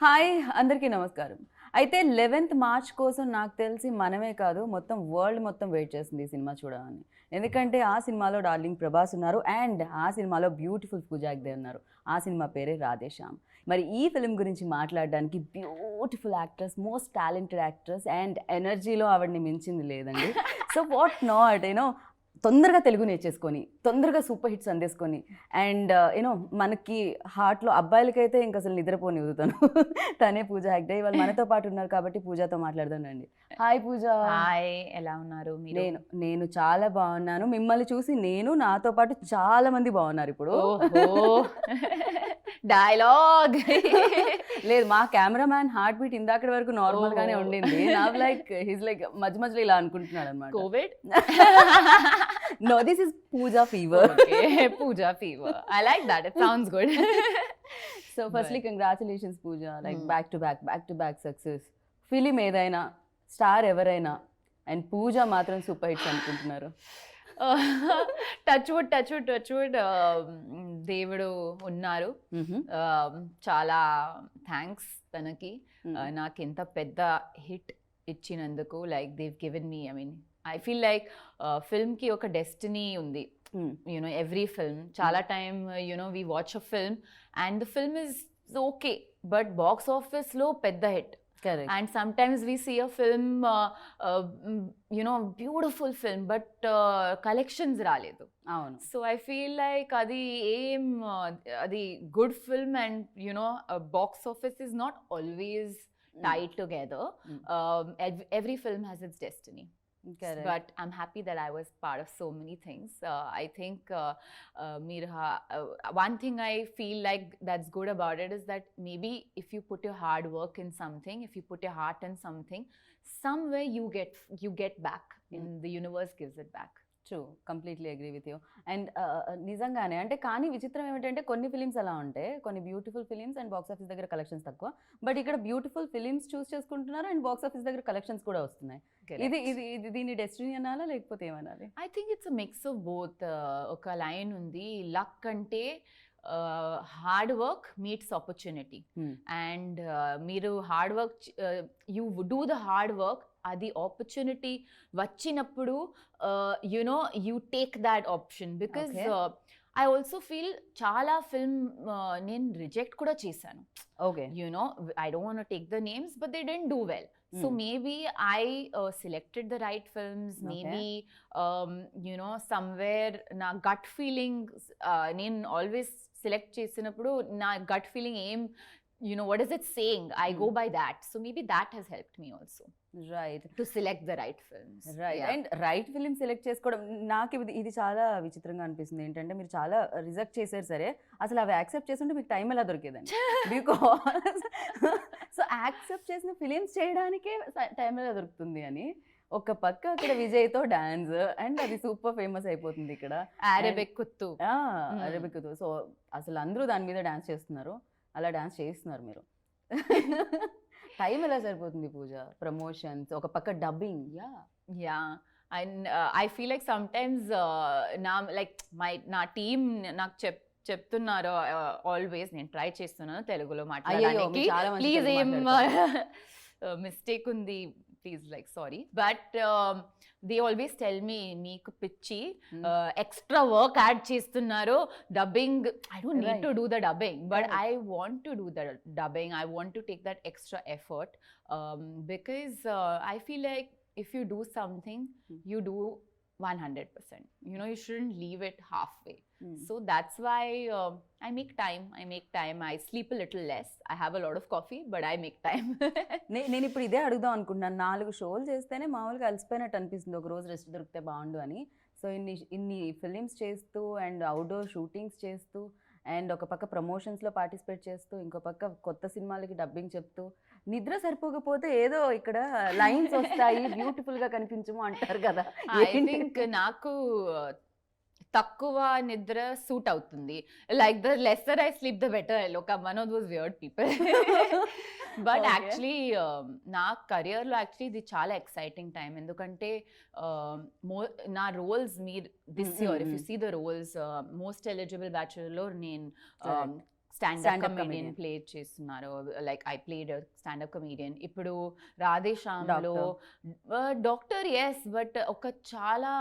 Hi అందరికీ నమస్కారం. అయితే 11th మార్చ్ కోసం నాకు తెలిసి మనమే కాదు మొత్తం వరల్డ్ మొత్తం వెయిట్ చేస్తుంది ఈ సినిమా చూడాలని. ఎందుకంటే ఆ సినిమాలో డార్లింగ్ ప్రభాస్ ఉన్నారు అండ్ ఆ సినిమాలో బ్యూటిఫుల్ పూజా హెగ్డే ఉన్నారు. ఆ సినిమా పేరే రాధే శ్యామ్. మరి ఈ ఫిల్మ్ గురించి మాట్లాడడానికి beautiful actress, most talented actress and ఎనర్జీలో ఆవిడని మించింది లేదండి. సో వాట్ నాట్ తొందరగా తెలుగు నేర్చేసుకొని తొందరగా సూపర్ హిట్స్ అందేసుకొని అండ్ మనకి హార్ట్లో అబ్బాయిలకైతే ఇంక అసలు నిద్రపోనివ్వదు తను. తనే పూజా హెగ్డే. ఇవాళ మనతో పాటు ఉన్నారు కాబట్టి పూజాతో మాట్లాడదానండి. హాయ్ పూజ. హాయ్, ఎలా ఉన్నారు మీరు? నేను చాలా బాగున్నాను. మిమ్మల్ని చూసి నాతో పాటు చాలా మంది బాగున్నారు ఇప్పుడు. డైలాగ్ లేదు, మా కెమెరామ్యాన్ హార్ట్ బీట్ ఇందాకటి వరకు నార్మల్ గానే ఉండింది. హిస్ లైక్ మధ్య మధ్యలో ఇలా అనుకుంటున్నాడు అనమాట. Covid? No, this is Pooja fever. Okay, Pooja fever. I like that. It sounds good. So firstly, congratulations Pooja. Like back to back success. Film ఏదైనా, స్టార్ ఎవరైనా అండ్ పూజ మాత్రం సూపర్ హిట్స్ అనుకుంటున్నారు. Touch wood దేవుడు ఉన్నారు. చాలా thanks తనకి నాకు ఇంత పెద్ద హిట్ ఇచ్చినందుకు. Like they've given me, I feel like film ki oka destiny undi. Every film chala time we watch a film and the film is okay but box office lo pedda hit. Correct. And sometimes we see a film beautiful film but collections raledu. Avunu. So I feel like adi good film and box office is not always tied together. Every film has its destiny. Correct. But I'm happy that I was part of so many things. I think one thing I feel like that's good about it is that maybe if you put your hard work in something, if you put your heart in something, somewhere you get back, and the universe gives it back. True, completely agree with you. And నిజంగానే అంటే కానీ విచిత్రం ఏమిటంటే కొన్ని films అలా ఉంటాయి, కొన్ని beautiful films and box office దగ్గర కలెక్షన్స్ తక్కువ. బట్ ఇక్కడ బ్యూటిఫుల్ ఫిలిమ్స్ చూస్ చేసుకుంటున్నారు అండ్ బాక్స్ ఆఫీస్ దగ్గర కలెక్షన్స్ కూడా వస్తున్నాయి. ఇది దీని డెస్టినీ అనాలా లేకపోతే ఏమనాలి? I think it's a mix of both. ఒక లైన్ ఉంది, లక్ అంటే hard work meets opportunity. And మీరు hard work, you do the hard work, అది ఆపర్చునిటీ వచ్చినప్పుడు you take that option. Because I also feel చాలా ఫిల్మ్ నేను reject కూడా చేశాను. Okay, I don't want to take the names but they didn't do well. So maybe I selected the right films. Maybe somewhere na gut feeling nen always select chesinappudu na gut feeling aim, what is it saying, I go by that. So maybe that has helped me also, right, to select the right films. Right. Yeah. And right film select చేసుకోవడం నాకు ఇది చాలా విచిత్రంగా అనిపిస్తుంది. ఏంటంటే మీరు చాలా reject చేశారు, సరే అసలు అవి యాక్సెప్ట్ చేస్తుంటే మీకు టైం ఎలా దొరికేదండి? బికాస్ సో యాక్సెప్ట్ చేసిన ఫిలిమ్స్ చేయడానికే టైం ఎలా దొరుకుతుంది అని. ఒక పక్క అక్కడ విజయ్తో డాన్స్ అండ్ అది సూపర్ ఫేమస్ అయిపోతుంది ఇక్కడ, అరబిక్ కుత్తు. సో అసలు అందరూ దాని మీద డాన్స్ చేస్తున్నారు, అలా డాన్స్ చేస్తున్నారు మీరు. టైం ఎలా సరిపోతుంది పూజ? ప్రమోషన్స్, ఒక పక్క dubbing. Yeah and I feel like sometimes నా టీమ్ నాకు చెప్తున్నారు ఆల్వేస్, నేను ట్రై చేస్తున్నాను తెలుగులో మాట్లాడడానికి. ప్లీజ్ ఏం మిస్టేక్ ఉంది please, like sorry. But they always tell me meeku pichi extra work add chestunnaro dubbing. I don't need to do the dubbing, but I want to do the dubbing. I want to take that extra effort because I feel like if you do something you do 100%. You shouldn't leave it halfway. So that's why I make time. I sleep a little less. I have a lot of coffee, but I make time. నేను ఇప్పుడు ఇదే అడుగుదాం అనుకుంటున్నాను. 4 షోలు చేస్తేనే మామూలుగా అలసిపోయినట్టు అనిపిస్తుంది, ఒక రోజు రెస్ట్ దొరికితే బాగుండు అని. సో ఇన్ని ఫిలిమ్స్ చేస్తూ అండ్ అవుట్డోర్ షూటింగ్స్ చేస్తూ అండ్ ఒక పక్క ప్రమోషన్స్లో పార్టిసిపేట్ చేస్తూ ఇంకో పక్క కొత్త సినిమాలకి డబ్బింగ్ చెప్తూ, నిద్ర సరిపోకపోతే ఏదో ఇక్కడ లైన్స్ వస్తాయి బ్యూటిఫుల్గా కనిపించము అంటారు కదా. ఐ థింక్ నాకు తక్కువ నిద్ర సూట్ అవుతుంది. Like the lesser I sleep the better. I look one of those weird people. But actually నా కెరియర్లో యాక్చువల్లీ ఇది చాలా ఎక్సైటింగ్ టైం. ఎందుకంటే నా రోల్స్ మీరు this year if you see the roles, most eligible బ్యాచులర్లో నేను స్టాండప్ కమెడియన్ ప్లే చేస్తున్నారు. Like I played standup comedian. ఇప్పుడు రాధే శ్యామ్లో డాక్టర్, ఎస్, బట్ ఒక చాలా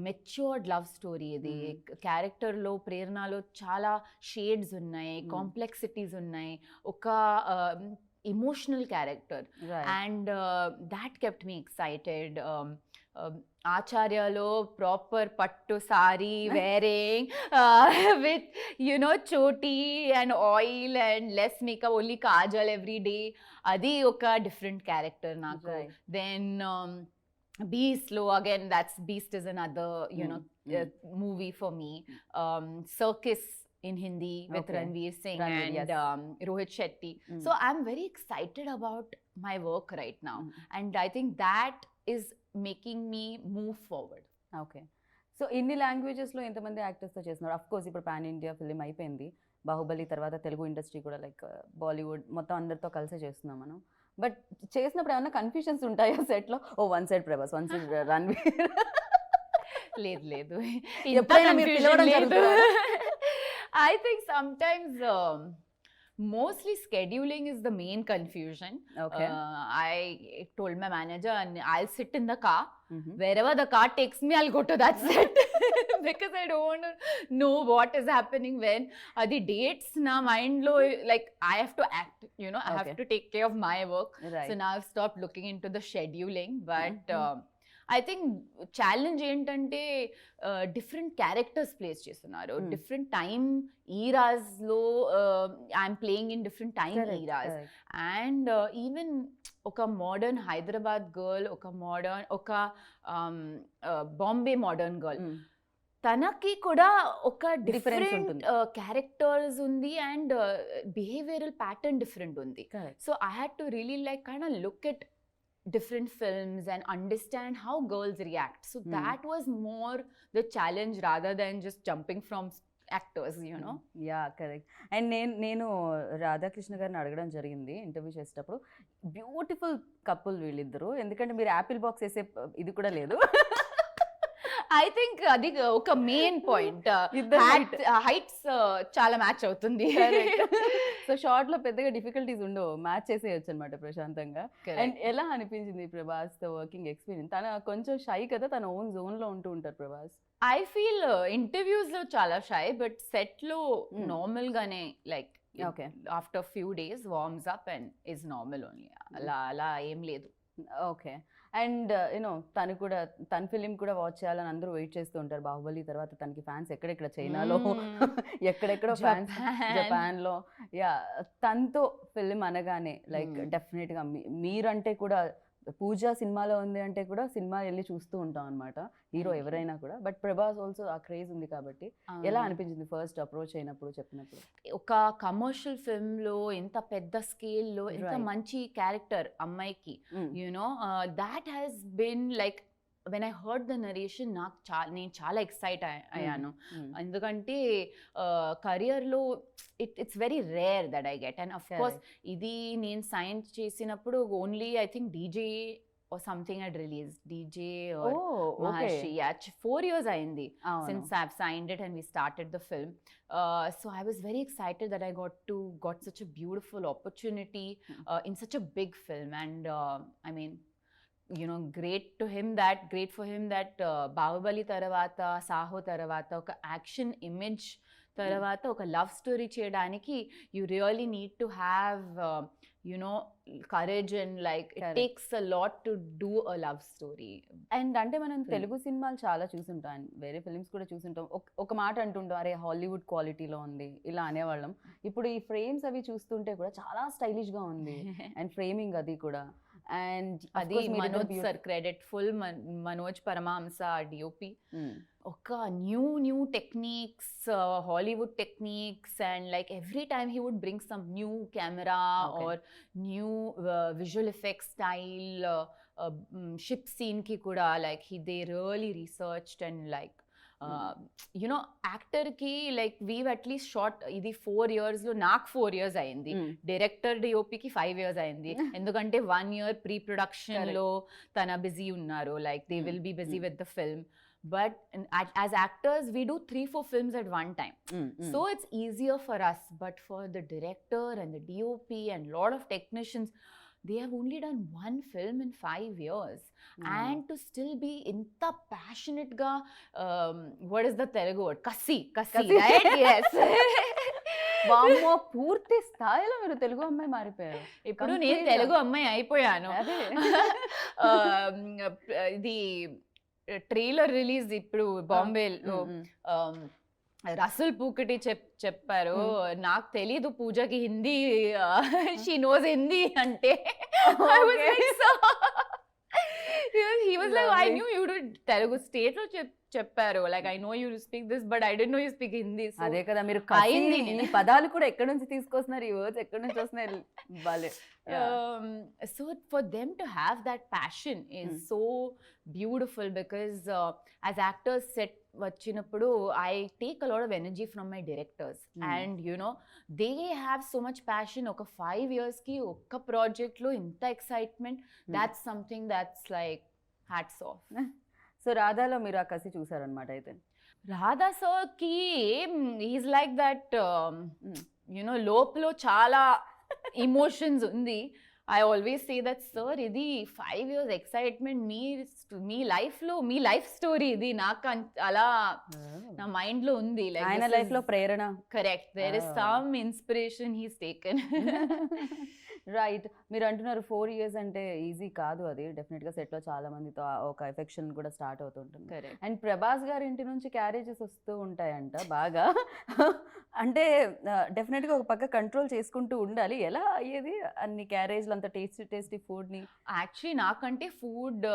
మెచ్యూర్డ్ లవ్ స్టోరీ ఇది. క్యారెక్టర్లో ప్రేరణలో చాలా షేడ్స్ ఉన్నాయి, కాంప్లెక్సిటీస్ ఉన్నాయి, ఒక emotional character, and that kept me excited. Acharyalo proper pattu sari wearing with choti and oil and less makeup, only kajal every day. Adi oka different character naku. Then Beast lo, again, Beast is another movie for me. Circus in Hindi with Ranveer Singh and Rohit Shetty. So I'm very excited about my work right now, and I think that is making me move forward. Okay. So ఇన్ని లాంగ్వేజెస్లో ఎంతమంది యాక్టర్స్తో చేస్తున్నారు? Of course ఇప్పుడు pan India film అయిపోయింది, బాహుబలి తర్వాత Telugu industry కూడా like Bollywood మొత్తం అందరితో కలిసే చేస్తున్నాం మనం. బట్ చేసినప్పుడు ఏమన్నా కన్ఫ్యూషన్స్ ఉంటాయా సెట్లో? ఓ one side Prabhas, one side Ranveer? లేదు ఎప్పుడైనా మీరు పిలవడం జరుగుతుందా? I think sometimes mostly scheduling is the main confusion. Okay. I told my manager, and I'll sit in the car. Wherever the car takes me, I'll go to that set because I don't want to know what is happening when. The dates na mind lo, like I have to act, I have to take care of my work. So now I've stopped looking into the scheduling, but I think challenge ఏంటంటే different characters plays చేస్తున్నారు, different time ఈరాస్లో I'm playing in different time eras. And even ఒక modern Hyderabad girl, ఒక Bombay modern girl, తనకి కూడా ఒక different characters ఉంది and behavioural pattern different ఉంది. So I had to really like kind of look at different films and understand how girls react. So that was more the challenge rather than just jumping from actors, Yeah, correct. And నేను రాధాకృష్ణ గారిని అడగడం జరిగింది interview చేసేటప్పుడు, beautiful couple వీళ్ళిద్దరు, ఎందుకంటే మీరు Apple box వేసే ఇది కూడా లేదు. ఐ థింక్ అది ఒక మెయిన్ పాయింట్, హైట్స్ చాలా మ్యాచ్ అవుతుంది. సో షార్ట్ లో పెద్దగా డిఫికల్టీస్ ఉండవు, మ్యాచ్ చేసేయచ్చు అనమాట ప్రశాంతంగా. అండ్ ఎలా అనిపించింది ప్రభాస్ తో వర్కింగ్ ఎక్స్పీరియన్స్? తన కొంచెం షై కదా, తన ఓన్ జోన్ లో ఉంటూ ఉంటారు ప్రభాస్. ఐ ఫీల్ ఇంటర్వ్యూస్ లో చాలా షై, బట్ సెట్ లో నార్మల్ గానే, like after few days worms up and is normal only. అలా ఏం లేదు. ఓకే. అండ్ తను కూడా తన ఫిలిం కూడా వాచ్ చేయాలని అందరూ వెయిట్ చేస్తూ ఉంటారు. బాహుబలి తర్వాత తనకి ఫ్యాన్స్ ఎక్కడెక్కడ, చైనాలో ఎక్కడెక్కడో ఫ్యాన్స్, జపాన్లో. యా, తనతో ఫిలిం అనగానే లైక్ డెఫినెట్గా మీరంటే కూడా పూజా సినిమాలో ఉంది అంటే కూడా సినిమా వెళ్ళి చూస్తూ ఉంటాం అనమాట, హీరో ఎవరైనా కూడా. బట్ ప్రభాస్ ఆల్సో ఆ క్రేజ్ ఉంది కాబట్టి ఎలా అనిపించింది ఫస్ట్ అప్రోచ్ అయినప్పుడు, చెప్పినప్పుడు? ఒక కమర్షియల్ ఫిల్మ్ లో ఇంత పెద్ద స్కేల్ లో ఇంత మంచి క్యారెక్టర్ అమ్మాయికి, that has been like when I heard the narration, నేను చాలా ఎక్సైట్ అయ్యాను. ఎందుకంటే కెరియర్లో it's very rare that I get. And of course ఇది నేను సైన్ చేసినప్పుడు only I think DJ or something had released, DJ or Maharshi. Yeah, 4 years అయింది since I've signed it and we started the film. So I was very excited that I got such a beautiful opportunity in such a big film. And I mean, great for him that Baahubali తర్వాత, సాహో తర్వాత ఒక action image తర్వాత ఒక love story చేయడానికి you really need to have courage and like it takes a lot to do a love story. And అంటే మనం తెలుగు సినిమాలు చాలా చూసుంటాం, వేరే ఫిలిమ్స్ కూడా చూసుంటాం. ఒక మాట అంటుంటాం, అరే హాలీవుడ్ క్వాలిటీలో ఉంది ఇలా అనేవాళ్ళం. ఇప్పుడు ఈ ఫ్రేమ్స్ అవి చూస్తుంటే కూడా చాలా స్టైలిష్ గా ఉంది, అండ్ ఫ్రేమింగ్ అది కూడా. అండ్ అది Manoj sir credit, full Manoj Paramahamsa DOP. ఒక new techniques, Hollywood techniques, and like every time he would bring some new camera or new visual effects style. Ship scene కి కూడా like they really researched and like actor కి like we've at least short ఇది 4 years లో, నాకు 4 years అయింది, director డిఓపికి 5 years అయింది. ఎందుకంటే 1 year pre production లో తన బిజీ ఉన్నారు, like they will B busy with the film. but as actors we do 3-4 films at one time. So it's easier for us, but for the director and the DOP and lot of technicians, they have only done one film in 5 years. And to still be inta passionate ga, what is the Telugu word, kasi, right? Yes. వామ్మో, పూర్తి స్థాయిలో మీరు తెలుగు అమ్మాయి మారిపోయారు. ఇప్పుడు నేను తెలుగు అమ్మాయి అయిపోయాను. ఇది ట్రైలర్ రిలీజ్ ఇప్పుడు బాంబేలో రసూల్ పూకటి చెప్పారు, నాకు తెలీదు పూజకి హిందీ, షీ నోస్ హిందీ అంటే. He was like, I knew you did Telugu. State lo చెప్పారు, like I know you speak this, but I didn't know you speak Hindi. So అదే కదా, మీరు ఈ పదాలు కూడా ఎక్కడి నుంచి తీసుకొస్తున్నారు, ఈ వర్డ్స్ ఎక్కడి నుంచి వస్తున్నాయి బాలే. So for them to have that passion is so beautiful, because as actors set వచ్చినప్పుడు I take a lot of energy from my directors, and you know they have so much passion. ఒక 5 years కి ఒక్క project లో ఇంత excitement, that's something that's like hats off. So రాధాలో మీరు ఆ కసి చూసారనమాట అయితే. రాధా సార్కి ఈజ్ లైక్ దట్, యునో లోపల చాలా ఇమోషన్స్ ఉంది. I always say that, sir, ఇది 5 years excitement, మీ లైఫ్లో మీ లైఫ్ స్టోరీ ఇది, నాకు అలా నా మైండ్లో ఉంది. లైక్ ఆయన లైఫ్లో ప్రేరణ. Correct, there is some inspiration he's taken. Right. మీరు అంటున్నారు 4 years అంటే ఈజీ కాదు, అది డెఫినెట్గా సెట్లో చాలా మందితో ఒక ఎఫెక్షన్ కూడా స్టార్ట్ అవుతుంటుంది. అండ్ ప్రభాస్ గారి ఇంటి నుంచి క్యారేజెస్ వస్తూ ఉంటాయంట బాగా. అంటే డెఫినెట్గా ఒక పక్క కంట్రోల్ చేసుకుంటూ ఉండాలి. ఎలా అయ్యేది అన్ని క్యారేజ్లు, అంత టేస్టీ ఫుడ్ని? యాక్చువల్లీ నాకంటే ఫుడ్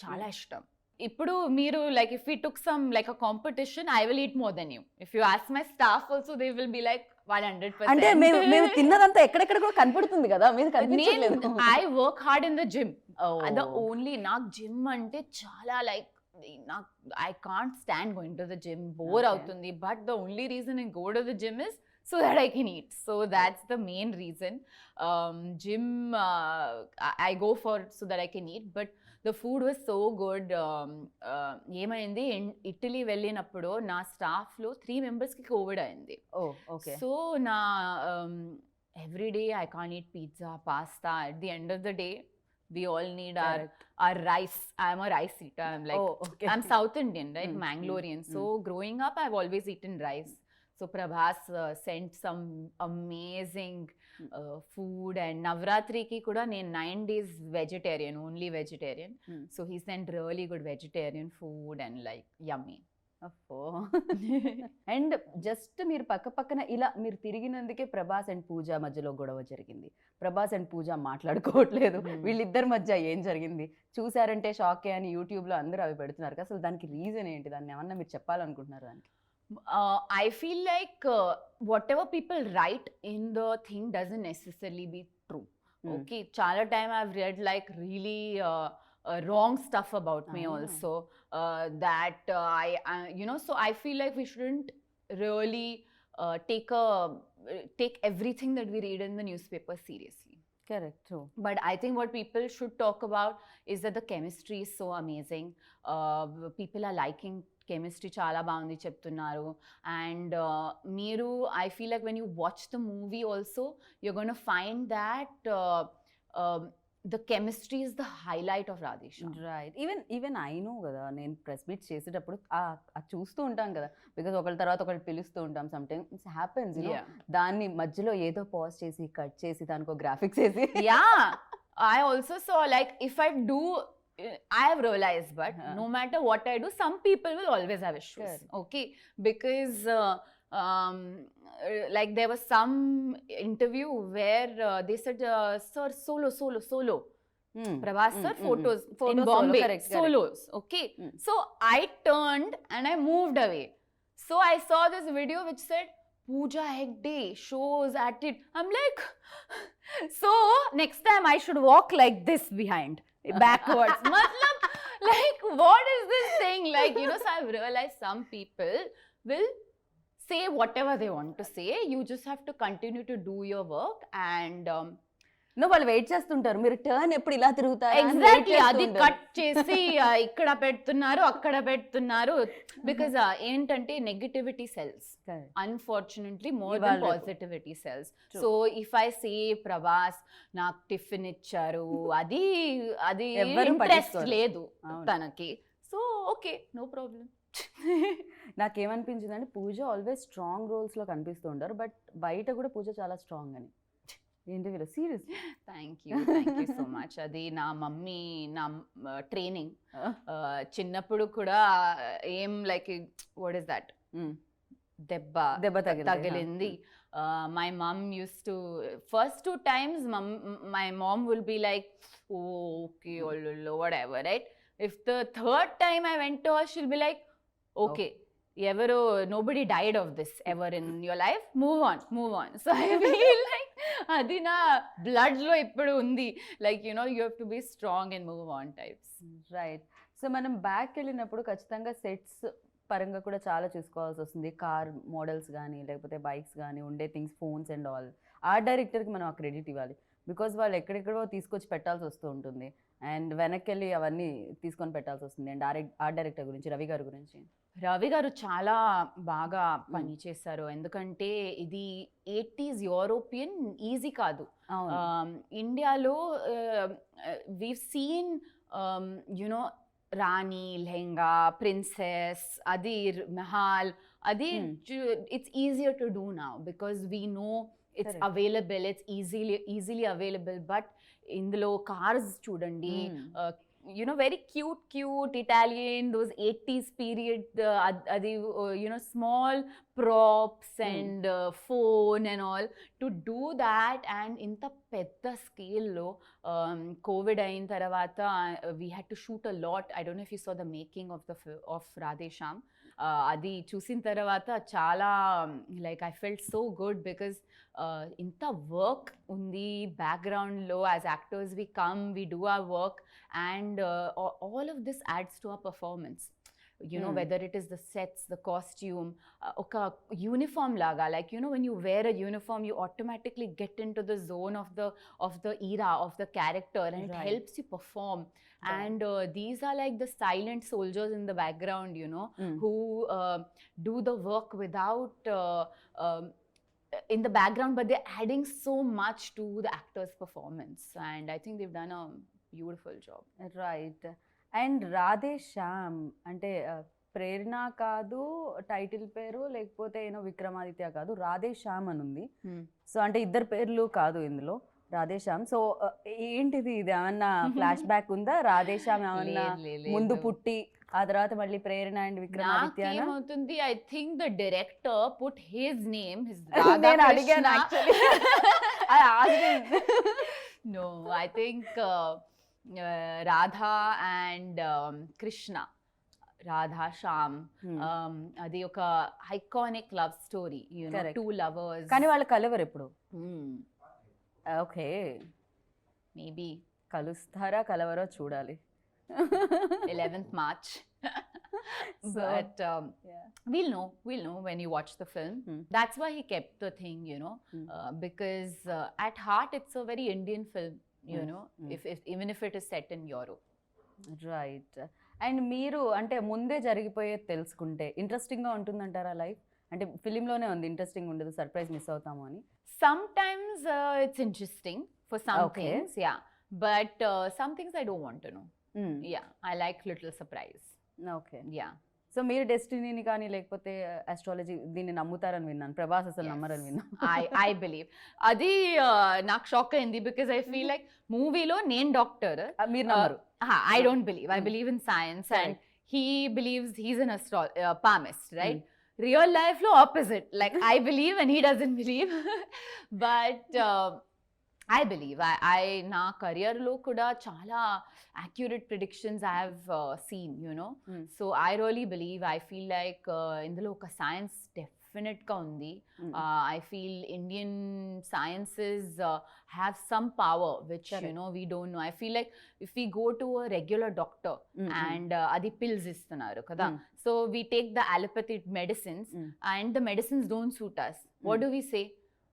చాలా ఇష్టం. ఇప్పుడు మీరు like if we took some like a competition, I will eat more than you. If you ask my staff also, they will be like 100%. అంటే మేము తిన్నదంతా ఎక్కడెక్కడ కూడా కనపడుతుంది కదా, మీరు కనిపించట్లేదు. I work hard in the gym. The only, నాకు gym అంటే చాలా లైక్, నాకు I can't stand going to the gym, bore అవుతుంది. But the only reason I go to the gym is so that I can eat. So that's the main reason. Gym I go for so that I can eat, but the food was so good. ఏమైంది, Italy వెళ్ళినప్పుడు నా స్టాఫ్లో 3 members-కి Covid అయింది. So నా every day I can't eat pizza, pasta. At the end of the day, we all need our rice. I'm a rice eater. I'm like, I'm South Indian, right? Mangalorean. So growing up, I've always eaten rice. So Prabhas sent some amazing food, and Navratri ki kuda nen 9 days vegetarian, only vegetarian. So he sent really good vegetarian food and like yummy. And just మీరు పక్కన ఇలా మీరు తిరిగినందుకే Prabhas and పూజ మధ్యలో గొడవ జరిగింది. Prabhas and పూజ మాట్లాడుకోవట్లేదు, వీళ్ళిద్దరి మధ్య ఏం జరిగింది చూసారంటే షాకే అని యూట్యూబ్లో అందరూ అవి పెడుతున్నారు. అసలు దానికి రీజన్ ఏంటి? దాన్ని ఏమన్నా మీరు చెప్పాలనుకుంటున్నారు దానికి? I feel like whatever people write in the thing doesn't necessarily be true. Okay, chala time I've read like really wrong stuff about me also, that I you know, so I feel like we shouldn't really take everything that we read in the newspaper seriously. Correct, true. But I think what people should talk about is that the chemistry is so amazing. People are liking chemistry చాలా బాగుంది చెప్తున్నారు. And మీరు, I feel like when you watch the movie also your gonna find that the chemistry is the highlight of Radhe Shyam. Right. Even I know కదా, నేను press meets చేసేటప్పుడు చూస్తూ ఉంటాం కదా, బికాజ్ ఒకళ్ళ తర్వాత ఒకళ్ళు పిలుస్తూ ఉంటాం. సమ్ టైమ్స్ ఇట్స్ హ్యాపెన్స్, దాన్ని మధ్యలో ఏదో పాజ్ చేసి కట్ చేసి దానికి గ్రాఫిక్స్ వేసి. Yeah, I also so like if I do, I have realized, but no matter what I do, some people will always have issues. Sure. Okay, because like there was some interview where they said, sir, solo. Prabhas sir, photos in Bombay, correct. Solos. Okay, so I turned and I moved away. So I saw this video which said Pooja Hegde shows at it. I'm like, so next time I should walk like this behind, backwards. Matlab, like, what is this thing? Like, you know, so I've realized some people will say whatever they want to say. You just have to continue to do your work, and నువ్వు వాళ్ళు wait చేస్తుంటారు, మీరు turn ఎప్పుడు ఇలా తిరుగుతారు exactly, అది cut చేసి ఇక్కడ పెడుతున్నారు అక్కడ పెడుతున్నారు. బికాజ్ ఏంటంటే negativity cells, unfortunately more than positivity cells. So if I say Prabhas నాకు టిఫిన్ ఇచ్చారు, అది అది ఇంట్రెస్ట్ లేదు తనకి, సో ఓకే, నో ప్రాబ్లం. నాకేమనిపించింది అంటే పూజ ఆల్వేస్ స్ట్రాంగ్ రోల్స్లో కనిపిస్తూ ఉంటారు, బట్ బయట కూడా పూజ చాలా స్ట్రాంగ్ అని. ఏంటి వీళ్ళు serious? Thank you so much. అది నా మమ్మీ నా ట్రైనింగ్. చిన్నప్పుడు కూడా ఏం లైక్ వాట్ ఇస్ దట్, దెబ్బ తగిలింది. My mum used to first 2 times my mom will be like okay whatever, right? If the third time I went to her, she'll be like okay, ఎవరు nobody died of this ever in your life, move on. So I feel like అది నా blood లో ఇప్పుడు ఉంది, like you know you have to be strong and move on types. Right. So మనం back వెళ్ళినప్పుడు ఖచ్చితంగా sets పరంగా కూడా చాలా చూసుకోవాల్సి వస్తుంది. కార్ మోడల్స్ కానీ లేకపోతే బైక్స్ కానీ ఉండే things, phones and all. Art డైరెక్టర్కి మనం ఆ క్రెడిట్ ఇవ్వాలి, బికాజ్ వాళ్ళు ఎక్కడెక్కడో తీసుకొచ్చి పెట్టాల్సి వస్తూ ఉంటుంది అండ్ వెనక్కి వెళ్ళి అవన్నీ తీసుకొని పెట్టాల్సి వస్తుంది. అండ్ ఆర్ట్ డైరెక్టర్ గురించి, రవి గారి గురించి. రవి గారు చాలా బాగా పనిచేశారు, ఎందుకంటే ఇది 80s యూరోపియన్ ఈజీ కాదు. ఇండియాలో వీవ్ సీన్ యునో రాణి, లెహంగా, ప్రిన్సెస్, అది మహల్, అది it's easier to do now because we know it's available, it's easily available. But ఇందులో కార్స్ చూడండి, you know, very cute Italian, those 80s period, adi you know, small props and phone and all to do that. And inta pedda scale lo covid ayin taravata we had to shoot a lot. I don't know if you saw the making of Radhe Shyam. అది చూసిన తర్వాత చాలా like I felt so good because ఇంత work ఉంది బ్యాక్గ్రౌండ్లో. As actors we come, we do our work and all of this adds to our performance, you know, whether it is the sets, the costume, oka uniform laga, like, you know, when you wear a uniform you automatically get into the zone of the era of the character and it helps you perform. And these are like the silent soldiers in the background, you know, who do the work without in the background, but they're adding so much to the actor's performance, and I think they've done a beautiful job. Right. And Radhe Shyam అంటే ప్రేరణ కాదు title పేరు, లేకపోతే ఏమో విక్రమాదిత్య కాదు, రాధే శ్యామ్ అని ఉంది. So అంటే ఇద్దరు పేర్లు కాదు ఇందులో, రాధే శ్యామ్. సో ఏంటిది, ఇది ఏమన్నా ఫ్లాష్ బ్యాక్ ఉందా? రాధే శ్యామ్ ఏమన్నా ముందు పుట్టి ఆ తర్వాత మళ్ళీ ప్రేరణ అండ్ విక్రమాదిత్య ఏమవుతుంది? I think the director put his name, నేను అడిగాను actually. No, I think Radha and Krishna, Radha Shyam, అది ఒక iconic love story, you know, 2 lovers. కానీ వాళ్ళు కలవరు ఎప్పుడు. ఓకే, మేబీ కలుస్తారా కలవరో చూడాలి. 11th March. But we'll know when you watch the film. That's why he kept the thing, you know, because at heart it's a very Indian film, you know, even if it is set in Europe. Right. And మీరు అంటే ముందే జరిగిపోయేది తెలుసుకుంటే ఇంట్రెస్టింగ్గా ఉంటుందంటారా life? అంటే ఫిలింలోనే ఉంది, interesting ఉండదు, surprise miss అవుతాము అని. Sometimes it's interesting for some things, yeah, but some things I don't want to know. Yeah, I like little surprise. Okay. Yeah. So మీరు డెస్టినీని కానీ లేకపోతే అస్ట్రాలజీ దీన్ని నమ్ముతారని విన్నాను, ప్రభాస్ అసలు నమ్మరని విన్నాను. I believe. అది నాకు షాక్ అయింది బికాజ్ ఐ ఫీల్ లైక్ మూవీలో నేను డాక్టర్, మీరు నమ్మరు. I don't believe. I believe in science and he believes he's an palmist, right? Real life లో opposite, like I believe and he doesn't believe. But I believe. I na career lo kuda chala accurate predictions I have seen, you know. So I really believe. I feel like indulo oka science definite ga undi. I feel Indian sciences have some power which you know we don't know. I feel like if we go to a regular doctor and adi pills istunaru kada, so we take the allopathic medicines and the medicines don't suit us. What do we say?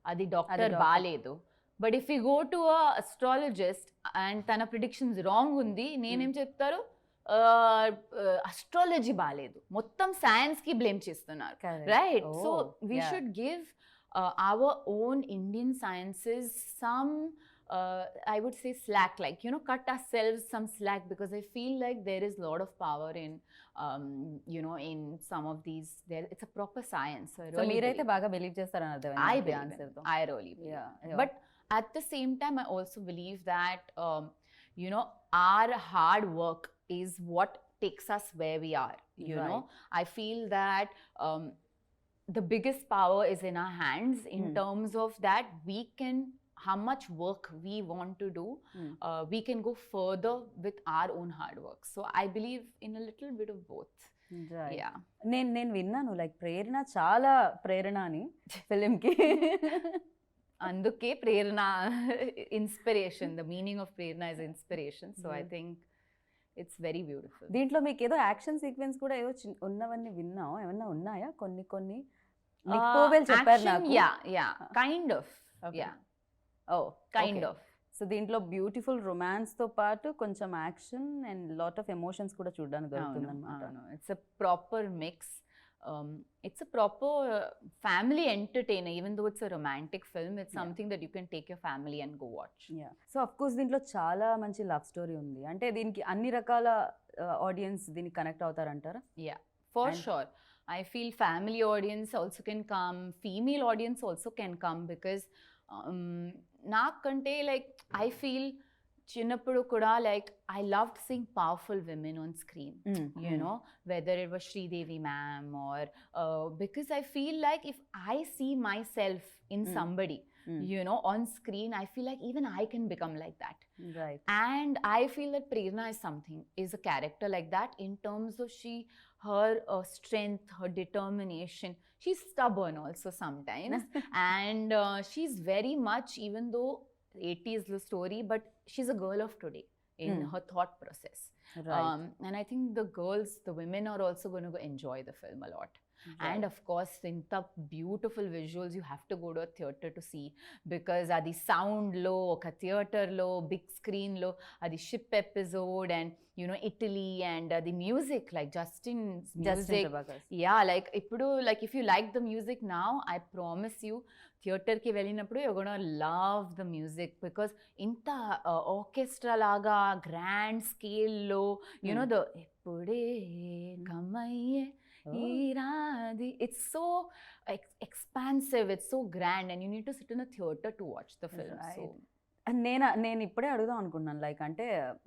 Adi doctor baaledu. But if you go to a astrologist and తన predictions wrong ఉంది, నేనేం చెప్తారు, astrology బాగాలేదు, మొత్తం science కి blame చేస్తున్నారు, right? So we should give our own Indian sciences some I would say slack, like, you know, cut ourselves some slack, because I feel like there is a lot of power in you know, in some of these, there it's a proper science. So I really meeraithe baga believe chestarani ardham I believe, I really believe. Yeah. But at the same time I also believe that you know, our hard work is what takes us where we are, you know. I feel that the biggest power is in our hands in terms of that we can, how much work we want to do, we can go further with our own hard work. So I believe in a little bit of both. Right. Yeah. నేను విన్నాను like ప్రేరణ చాలా ప్రేరణ అని film కి, అందుకే ప్రేరణ inspiration, the meaning of ప్రేరణ is inspiration. So I think it's very beautiful. దీంట్లో మీకు ఏదో యాక్షన్ సీక్వెన్స్ కూడా ఏదో ఉన్నవన్నీ విన్నాం, ఏమన్నా ఉన్నాయా? కొన్ని చెప్పారు నాకు. Yeah kind of, yeah kind of. So దీంట్లో బ్యూటిఫుల్ రొమాన్స్ తో పాటు కొంచెం action and lot of emotions కూడా చూడడానికి దొరుకుతుంది అన్నమాట. It's a proper mix. It's a proper family entertainer, even though it's a romantic film. It's something that you can take your family and go watch. Yeah. So of course దీంట్లో చాలా మంచి love story ఉంది. అంటే దీనికి అన్ని రకాల audience దీనికి connect అవుతారంటారా? Yeah, for sure. I feel family audience also can come, female audience also can come, because నాకంటే like I feel చిన్నప్పుడు కూడా like I loved seeing powerful women on screen, you know, whether it was Sridevi ma'am or because I feel like if I see myself in somebody, you know, on screen, I feel like even I can become like that. Right. And I feel that Prerna is a character like that in terms of her strength, her determination. She's stubborn also sometimes and she's very much, even though 80s the story, but she's a girl of today in her thought process. Right. And I think the women are also going to enjoy the film a lot. Right. And of course, inta beautiful visuals, you have to go to a theatre to see, because adi sound lo, oka theatre lo, big screen lo, adi ship episode, and you know, Italy, and the music, like Justin's music. Yeah, like ippudu, like if you like the music now, I promise you, theatre ki velinappudu you're going to love the music, because inta orchestra laga grand scale lo, you know, the ippude kamaye Radhe, it's so expansive, it's so grand, and you need to sit in a theatre to watch the film. Right. So నేను ఇప్పుడే అడుగుదాం అనుకున్నాను, like అంటే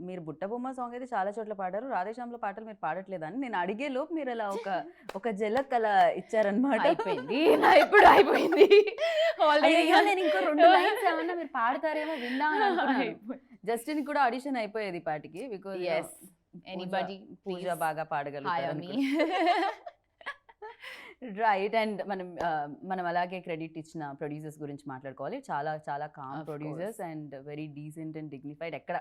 మీరు బుట్టబొమ్మ song అయితే చాలా చోట్ల పాడారు, రాధేశ్యామ్లో పాటలు మీరు పాడట్లేదని నేను అడిగే లోపు మీరు అలా ఒక జలక్ అలా ఇచ్చారనమాట. అయిపోయింది ఇప్పుడు అయిపోయింది ఆల్రెడీ. నేను ఇంకో 2 లైన్స్ ఏమన్నా మీరు పాడతారేమో విన్నాను అనుకున్నాను. జస్టిన్ కూడా ఆడిషన్ అయిపోయేది పాటికి, బికాజ్ ఎనీబడీ పూజ బాగా పాడగలుగుతారు. రైట్. అండ్ మనం అలాగే క్రెడిట్ ఇచ్చిన ప్రొడ్యూసర్స్ గురించి మాట్లాడుకోవాలి. చాలా చాలా calm producers and very decent and dignified. ఎక్కడ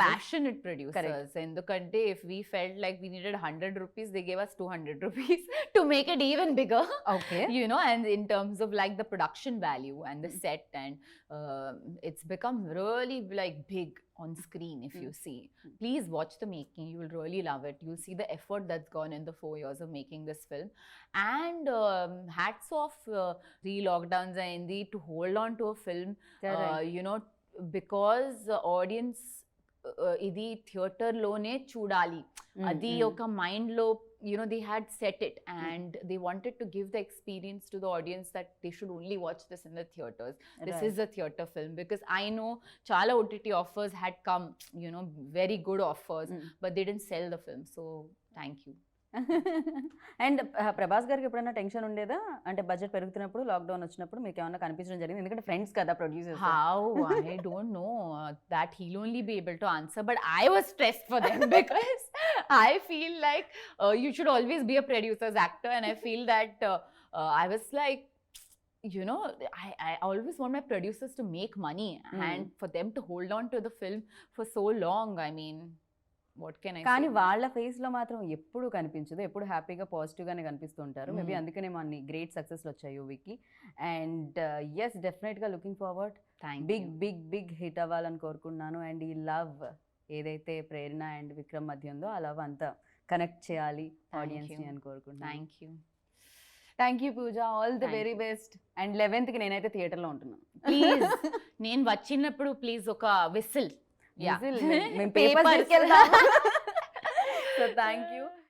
passionate producers. ఎందుకంటే if we felt like we needed 100 rupees, they gave us 200 rupees to make it even bigger. Okay. You know, and in terms of like the production value and the set, and it's become really like big on screen. If you see, please watch the making, you will really love it. You'll see the effort that's gone in the 4 years of making this film. And hats off re-lockdowns ayindi to hold on to a film, you know, because audience ఇది theatre లోనే చూడాలి, అది ఒక mind లో, you know, they had set it, and they wanted to give the experience to the audience that they should only watch this in the theaters. This is a theater film, because I know chala OTT offers had come, you know, very good offers, but they didn't sell the film. So thank you. And Prabhas గారికి ఎప్పుడైనా tension ఉండేదా, అంటే budget పెరుగుతున్నప్పుడు, lockdown వచ్చినప్పుడు మీకు ఏమైనా కనిపించడం జరిగింది? ఎందుకంటే ఫ్రెండ్స్ కదా producers. How? I don't know that he'll only be able to answer, but I was stressed for them because I feel like you should always be a producer's actor, and I feel that I was like, you know, I always want my producers to make money, and for them to hold on to the film for so long, I mean, what can I say? కానీ వాళ్ళ face లో మాత్రం ఎప్పుడు కనిపించదు, ఎప్పుడు హ్యాపీగా positive గానే కనిపిస్తుంటారు. Maybe అందుకనే మన గ్రేట్ సక్సెస్లు వచ్చాయి యూవీకి. అండ్ ఎస్, డెఫినెట్ గా లుకింగ్ ఫార్వర్డ్ బిగ్ హిట్ అవ్వాలని కోరుకుంటున్నాను. అండ్ ఈ లవ్ ఏదైతే ప్రేరణ అండ్ విక్రమ్ మధ్య ఉందో ఆ లవ్ అంతా కనెక్ట్ చేయాలి ఆడియన్స్ని అని కోరుకుంటున్నాను. Thank you Pooja, all the very best. And 11th కి నేనైతే థియేటర్లో ఉంటున్నాను. ప్లీజ్ నేను వచ్చినప్పుడు ప్లీజ్ ఒక విసిల్ మేము పేపర్ తీసుకెళ్తాం. So thank you.